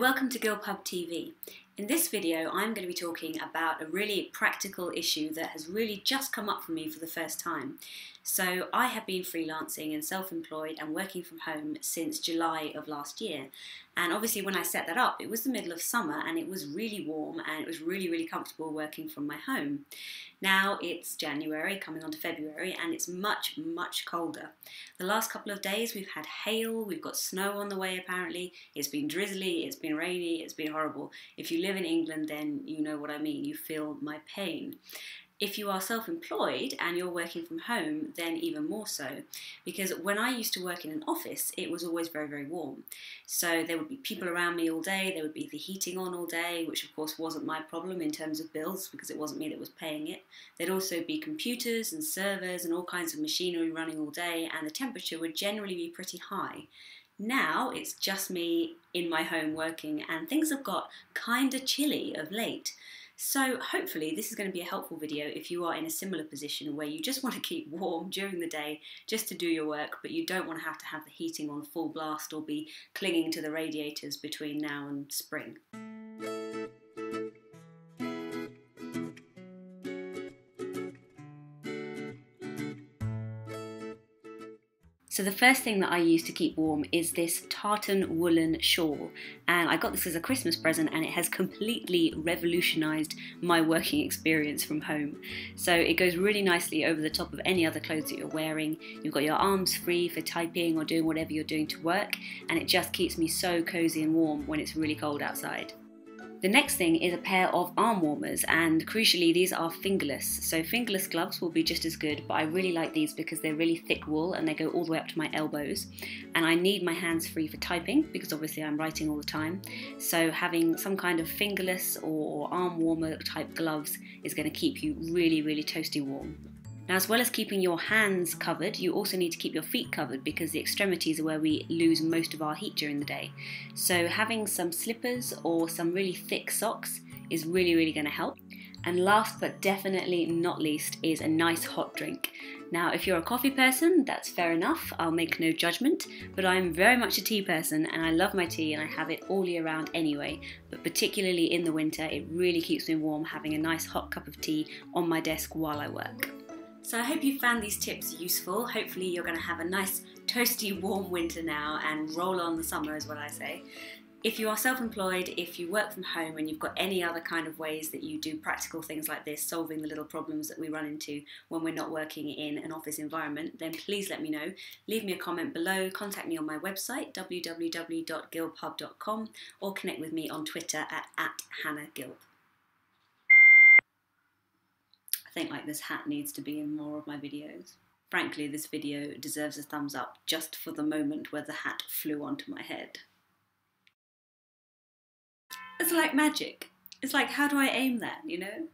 welcome to Gilbhub TV. In this video I'm going to be talking about a really practical issue that has really just come up for me for the first time. So I have been freelancing and self-employed and working from home since July of last year, and obviously when I set that up it was the middle of summer and it was really warm and it was really comfortable working from my home. Now it's January coming on to February and it's much colder. The last couple of days we've had hail, we've got snow on the way apparently, it's been drizzly, it's been rainy, it's been horrible. If you live in England then you know what I mean, you feel my pain. If you are self-employed and you're working from home, then even more so, because when I used to work in an office, it was always very warm. So there would be people around me all day, there would be the heating on all day, which of course wasn't my problem in terms of bills, because it wasn't me that was paying it. There'd also be computers and servers and all kinds of machinery running all day, and the temperature would generally be pretty high. Now it's just me in my home working, and things have got kinda chilly of late. So hopefully this is going to be a helpful video if you are in a similar position where you just want to keep warm during the day just to do your work, but you don't want to have the heating on full blast or be clinging to the radiators between now and spring. So the first thing that I use to keep warm is this tartan woolen shawl, and I got this as a Christmas present and it has completely revolutionised my working experience from home. So it goes really nicely over the top of any other clothes that you're wearing. You've got your arms free for typing or doing whatever you're doing to work, and it just keeps me so cosy and warm when it's really cold outside. The next thing is a pair of arm warmers, and crucially these are fingerless. So fingerless gloves will be just as good, but I really like these because they're really thick wool and they go all the way up to my elbows. And I need my hands free for typing because obviously I'm writing all the time. So having some kind of fingerless or arm warmer type gloves is going to keep you really toasty warm. Now, as well as keeping your hands covered, you also need to keep your feet covered because the extremities are where we lose most of our heat during the day. So having some slippers or some really thick socks is really going to help. And last but definitely not least is a nice hot drink. Now, if you're a coffee person, that's fair enough, I'll make no judgment, but I'm very much a tea person and I love my tea and I have it all year round anyway, but particularly in the winter, it really keeps me warm having a nice hot cup of tea on my desk while I work. So I hope you found these tips useful. Hopefully you're going to have a nice toasty warm winter now and roll on the summer is what I say. If you are self-employed, if you work from home and you've got any other kind of ways that you do practical things like this, solving the little problems that we run into when we're not working in an office environment, then please let me know. Leave me a comment below, contact me on my website www.gilbhub.com or connect with me on Twitter at @HannahGilb. I think like this hat needs to be in more of my videos. Frankly, this video deserves a thumbs up just for the moment where the hat flew onto my head. It's like magic. It's like, how do I aim that, you know?